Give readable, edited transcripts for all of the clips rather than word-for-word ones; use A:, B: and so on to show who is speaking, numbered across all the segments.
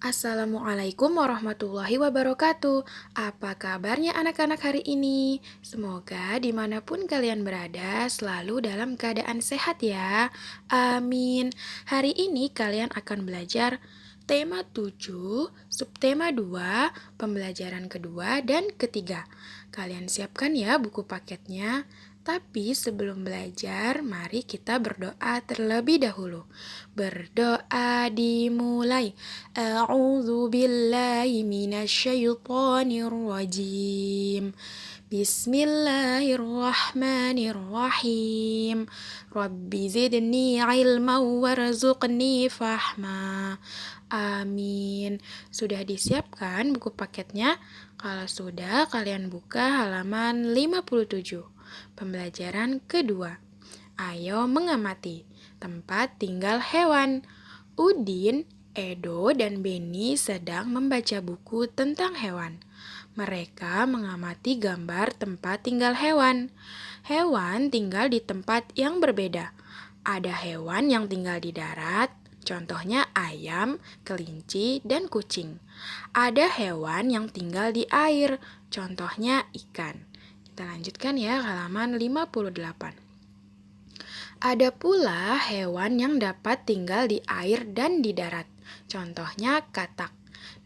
A: Assalamualaikum warahmatullahi wabarakatuh. Apa kabarnya anak-anak hari ini? Semoga dimanapun kalian berada selalu dalam keadaan sehat ya. Amin. Hari ini kalian akan belajar tema 7, subtema 2, pembelajaran kedua dan ketiga. Kalian siapkan ya buku paketnya. Tapi sebelum belajar, mari kita berdoa terlebih dahulu. Berdoa dimulai. A'udzu billahi minasyaitonir rajim. Bismillahirrahmanirrahim. Rabbi zidni ilman warzuqni fahma. Amin. Sudah disiapkan buku paketnya? Kalau sudah, kalian buka halaman 57. Pembelajaran kedua. Ayo mengamati tempat tinggal hewan. Udin, Edo, dan Beni sedang membaca buku tentang hewan. Mereka mengamati gambar tempat tinggal hewan. Hewan tinggal di tempat yang berbeda. Ada hewan yang tinggal di darat, contohnya ayam, kelinci, dan kucing. Ada hewan yang tinggal di air, contohnya ikan. Kita lanjutkan ya ke halaman 58. Ada pula hewan yang dapat tinggal di air dan di darat, contohnya katak.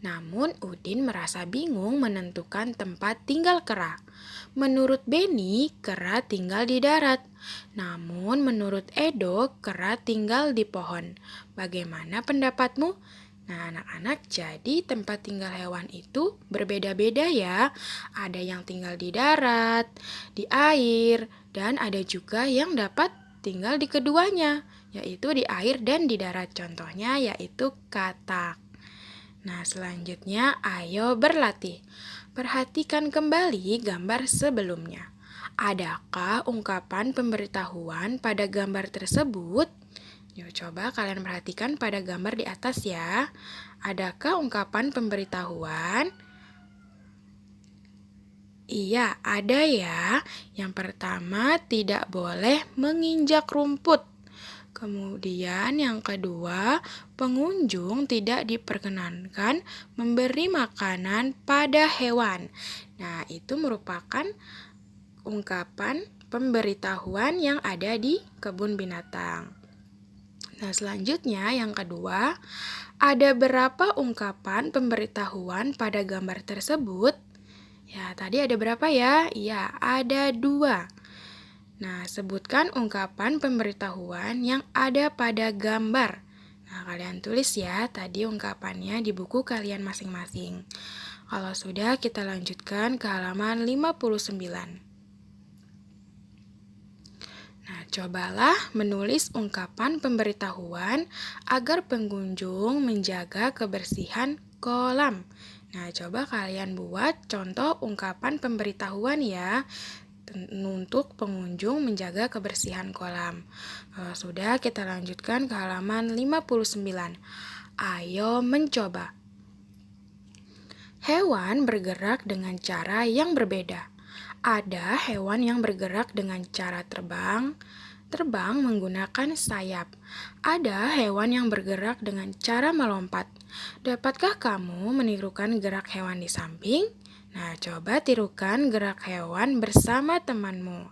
A: Namun Udin merasa bingung menentukan tempat tinggal kera. Menurut Beni, kera tinggal di darat. Namun menurut Edo, kera tinggal di pohon. Bagaimana pendapatmu? Nah, anak-anak, jadi tempat tinggal hewan itu berbeda-beda ya. Ada yang tinggal di darat, di air, dan ada juga yang dapat tinggal di keduanya, yaitu di air dan di darat. Contohnya yaitu katak. Nah, selanjutnya ayo berlatih. Perhatikan kembali gambar sebelumnya. Adakah ungkapan pemberitahuan pada gambar tersebut? Yuk coba kalian perhatikan pada gambar di atas ya. Adakah ungkapan pemberitahuan? Iya, ada ya. Yang pertama, tidak boleh menginjak rumput. Kemudian yang kedua, pengunjung tidak diperkenankan memberi makanan pada hewan. Nah, itu merupakan ungkapan pemberitahuan yang ada di kebun binatang. Nah, selanjutnya yang kedua, ada berapa ungkapan pemberitahuan pada gambar tersebut? Ya, tadi ada berapa ya? Iya, ada 2. Nah, sebutkan ungkapan pemberitahuan yang ada pada gambar. Nah, kalian tulis ya tadi ungkapannya di buku kalian masing-masing. Kalau sudah, kita lanjutkan ke halaman 59. Nah, cobalah menulis ungkapan pemberitahuan agar pengunjung menjaga kebersihan kolam. Nah, coba kalian buat contoh ungkapan pemberitahuan ya untuk pengunjung menjaga kebersihan kolam. Kalau sudah, kita lanjutkan ke halaman 59. Ayo mencoba. Hewan bergerak dengan cara yang berbeda. Ada hewan yang bergerak dengan cara terbang menggunakan sayap. Ada hewan yang bergerak dengan cara melompat. Dapatkah kamu menirukan gerak hewan di samping? Nah, coba tirukan gerak hewan bersama temanmu.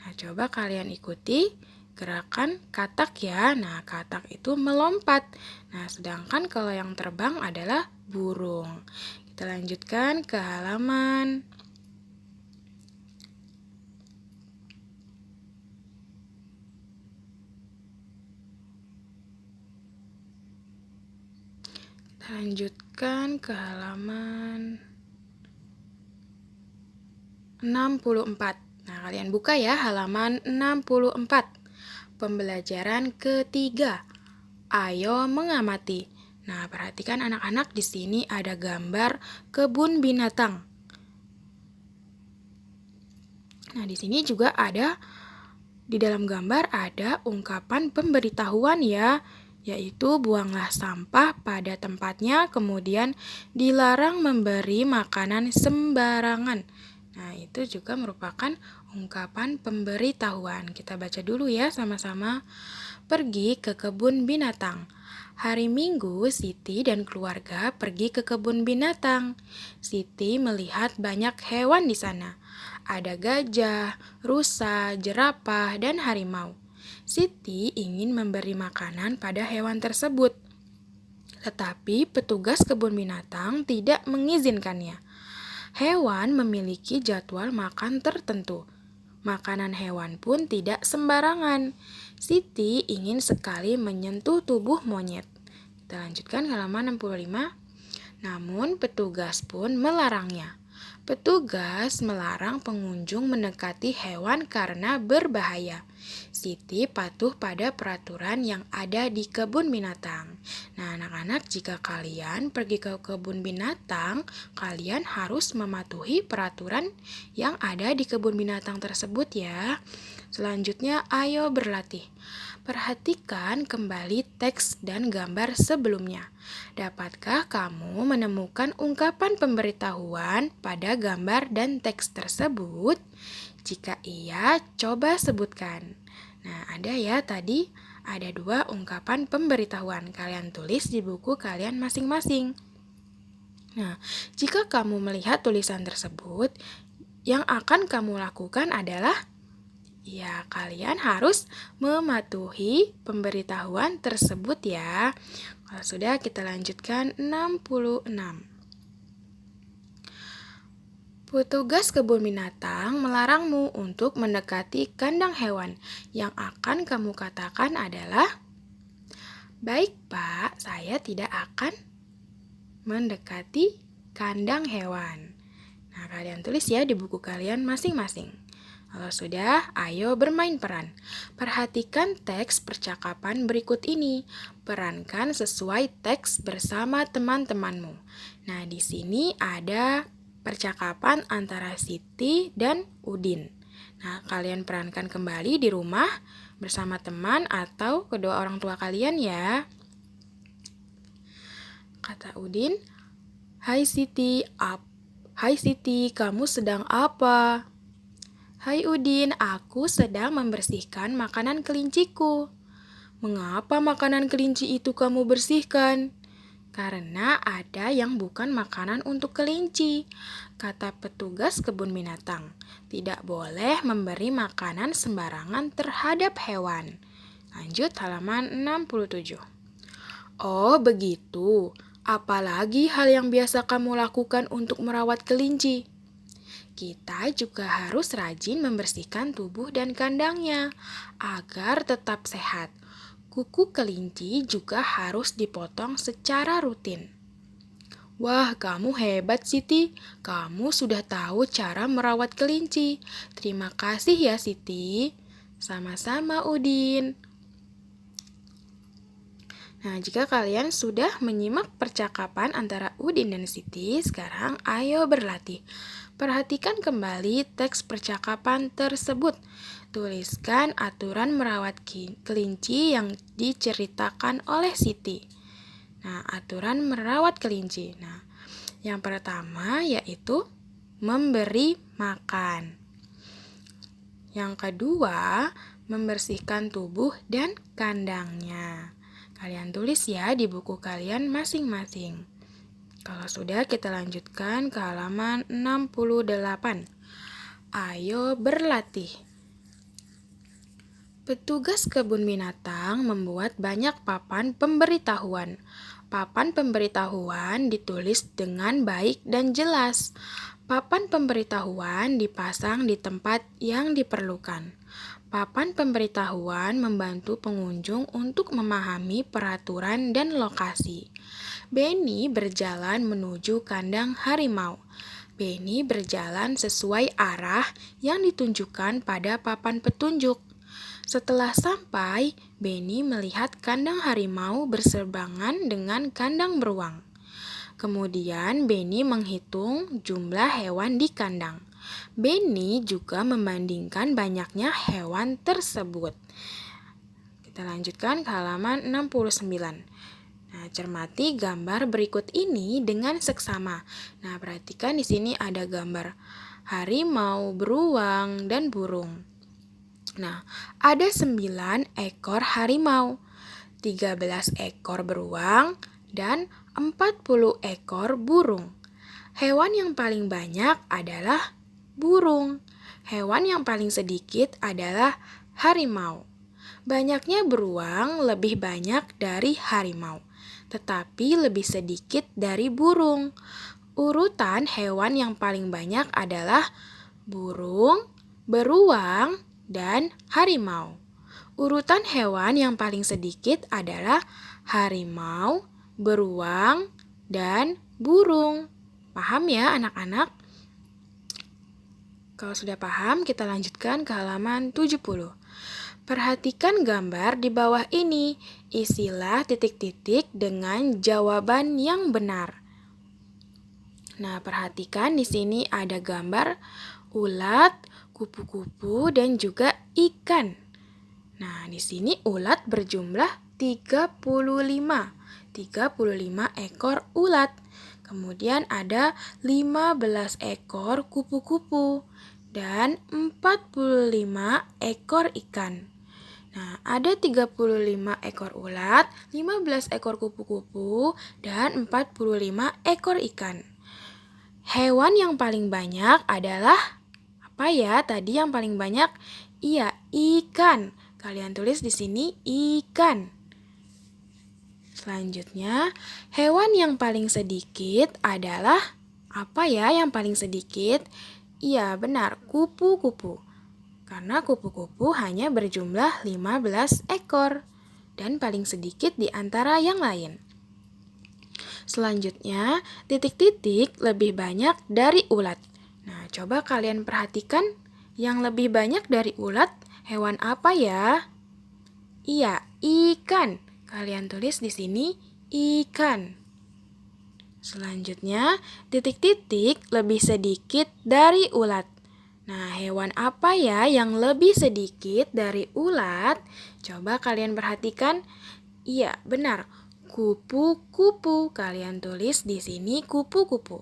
A: Nah, coba kalian ikuti gerakan katak ya. Nah, katak itu melompat. Nah, sedangkan kalau yang terbang adalah burung. Kita lanjutkan ke halaman 64. Nah, kalian buka ya halaman 64. Pembelajaran ketiga. Ayo mengamati. Nah, perhatikan anak-anak, di sini ada gambar kebun binatang. Nah, di sini juga ada, di dalam gambar ada ungkapan pemberitahuan ya, yaitu buanglah sampah pada tempatnya, kemudian dilarang memberi makanan sembarangan. Nah, itu juga merupakan ungkapan pemberitahuan. Kita baca dulu ya sama-sama. Pergi ke kebun binatang. Hari Minggu, Siti dan keluarga pergi ke kebun binatang. Siti melihat banyak hewan di sana. Ada gajah, rusa, jerapah, dan harimau. Siti ingin memberi makanan pada hewan tersebut. Tetapi petugas kebun binatang tidak mengizinkannya. Hewan memiliki jadwal makan tertentu. Makanan hewan pun tidak sembarangan. Siti ingin sekali menyentuh tubuh monyet. Kita lanjutkan halaman 65. Namun petugas pun melarangnya. Petugas melarang pengunjung mendekati hewan karena berbahaya. Siti patuh pada peraturan yang ada di kebun binatang. Nah, anak-anak, jika kalian pergi ke kebun binatang, kalian harus mematuhi peraturan yang ada di kebun binatang tersebut ya. Selanjutnya, ayo berlatih. Perhatikan kembali teks dan gambar sebelumnya. Dapatkah kamu menemukan ungkapan pemberitahuan pada gambar dan teks tersebut? Jika iya, coba sebutkan. Nah, ada ya tadi, ada 2 ungkapan pemberitahuan. Kalian tulis di buku kalian masing-masing. Nah, jika kamu melihat tulisan tersebut, yang akan kamu lakukan adalah ya, kalian harus mematuhi pemberitahuan tersebut ya. Kalau sudah, kita lanjutkan 66. Petugas kebun binatang melarangmu untuk mendekati kandang hewan. Yang akan kamu katakan adalah, "Baik, Pak, saya tidak akan mendekati kandang hewan." Nah, kalian tulis ya di buku kalian masing-masing. Kalau sudah, ayo bermain peran. Perhatikan teks percakapan berikut ini. Perankan sesuai teks bersama teman-temanmu. Nah, di sini ada percakapan antara Siti dan Udin. Nah, kalian perankan kembali di rumah bersama teman atau kedua orang tua kalian ya. Kata Udin, "Hai Siti, kamu sedang apa?" "Hai Udin, aku sedang membersihkan makanan kelinciku." "Mengapa makanan kelinci itu kamu bersihkan?" "Karena ada yang bukan makanan untuk kelinci," kata petugas kebun binatang. "Tidak boleh memberi makanan sembarangan terhadap hewan." Lanjut halaman 67. "Oh begitu, apalagi hal yang biasa kamu lakukan untuk merawat kelinci?" "Kita juga harus rajin membersihkan tubuh dan kandangnya agar tetap sehat. Kuku kelinci juga harus dipotong secara rutin." "Wah, kamu hebat Siti. Kamu sudah tahu cara merawat kelinci. Terima kasih ya Siti." "Sama-sama Udin." Nah, jika kalian sudah menyimak percakapan antara Udin dan Siti, sekarang ayo berlatih. Perhatikan kembali teks percakapan tersebut. Tuliskan aturan merawat kelinci yang diceritakan oleh Siti. Nah, aturan merawat kelinci. Nah, yang pertama yaitu memberi makan. Yang kedua, membersihkan tubuh dan kandangnya. Kalian tulis ya di buku kalian masing-masing. Kalau sudah, kita lanjutkan ke halaman 68. Ayo berlatih. Petugas kebun binatang membuat banyak papan pemberitahuan. Papan pemberitahuan ditulis dengan baik dan jelas. Papan pemberitahuan dipasang di tempat yang diperlukan. Papan pemberitahuan membantu pengunjung untuk memahami peraturan dan lokasi. Benny berjalan menuju kandang harimau. Benny berjalan sesuai arah yang ditunjukkan pada papan petunjuk. Setelah sampai, Benny melihat kandang harimau berseberangan dengan kandang beruang. Kemudian Benny menghitung jumlah hewan di kandang. Benny juga membandingkan banyaknya hewan tersebut. Kita lanjutkan ke halaman 69. Nah, cermati gambar berikut ini dengan seksama. Nah, perhatikan di sini ada gambar harimau, beruang, dan burung. Nah, ada 9 ekor harimau. 13 ekor beruang, dan 40 ekor burung. Hewan yang paling banyak adalah burung. Hewan yang paling sedikit adalah harimau. Banyaknya beruang lebih banyak dari harimau, tetapi lebih sedikit dari burung. Urutan hewan yang paling banyak adalah burung, beruang, dan harimau. Urutan hewan yang paling sedikit adalah harimau, beruang, dan burung. Paham ya anak-anak? Kalau sudah paham, kita lanjutkan ke halaman 70. Perhatikan gambar di bawah ini. Isilah titik-titik dengan jawaban yang benar. Nah, perhatikan di sini ada gambar ulat, kupu-kupu, dan juga ikan. Nah, di sini ulat berjumlah 35. 35 ekor ulat. Kemudian ada 15 ekor kupu-kupu dan 45 ekor ikan. Nah, ada 35 ekor ulat, 15 ekor kupu-kupu, dan 45 ekor ikan. Hewan yang paling banyak adalah apa ya? Tadi yang paling banyak? Iya, ikan. Kalian tulis di sini ikan. Selanjutnya, hewan yang paling sedikit adalah apa ya yang paling sedikit? Iya, benar, kupu-kupu. Karena kupu-kupu hanya berjumlah 15 ekor dan paling sedikit di antara yang lain. Selanjutnya, titik-titik lebih banyak dari ulat. Nah, coba kalian perhatikan yang lebih banyak dari ulat, hewan apa ya? Iya, ikan. Kalian tulis di sini ikan. Selanjutnya, titik-titik lebih sedikit dari ulat. Nah, hewan apa ya yang lebih sedikit dari ulat? Coba kalian perhatikan. Iya, benar. Kupu-kupu. Kalian tulis di sini kupu-kupu.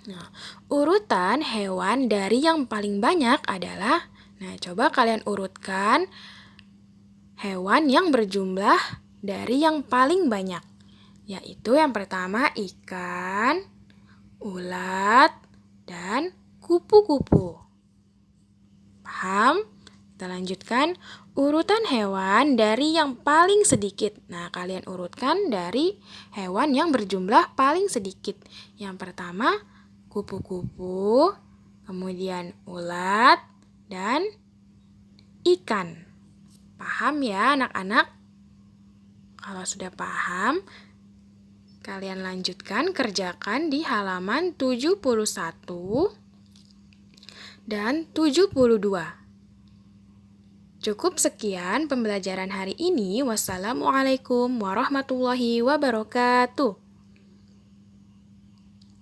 A: Nah, urutan hewan dari yang paling banyak adalah, nah coba kalian urutkan hewan yang berjumlah dari yang paling banyak, yaitu yang pertama ikan, ulat, dan kupu-kupu. Paham? Kita lanjutkan urutan hewan dari yang paling sedikit. Nah, kalian urutkan dari hewan yang berjumlah paling sedikit. Yang pertama kupu-kupu, kemudian ulat, dan ikan. Paham ya anak-anak? Kalau sudah paham, kalian lanjutkan kerjakan di halaman 71 dan 72. Cukup sekian pembelajaran hari ini. Wassalamualaikum warahmatullahi wabarakatuh.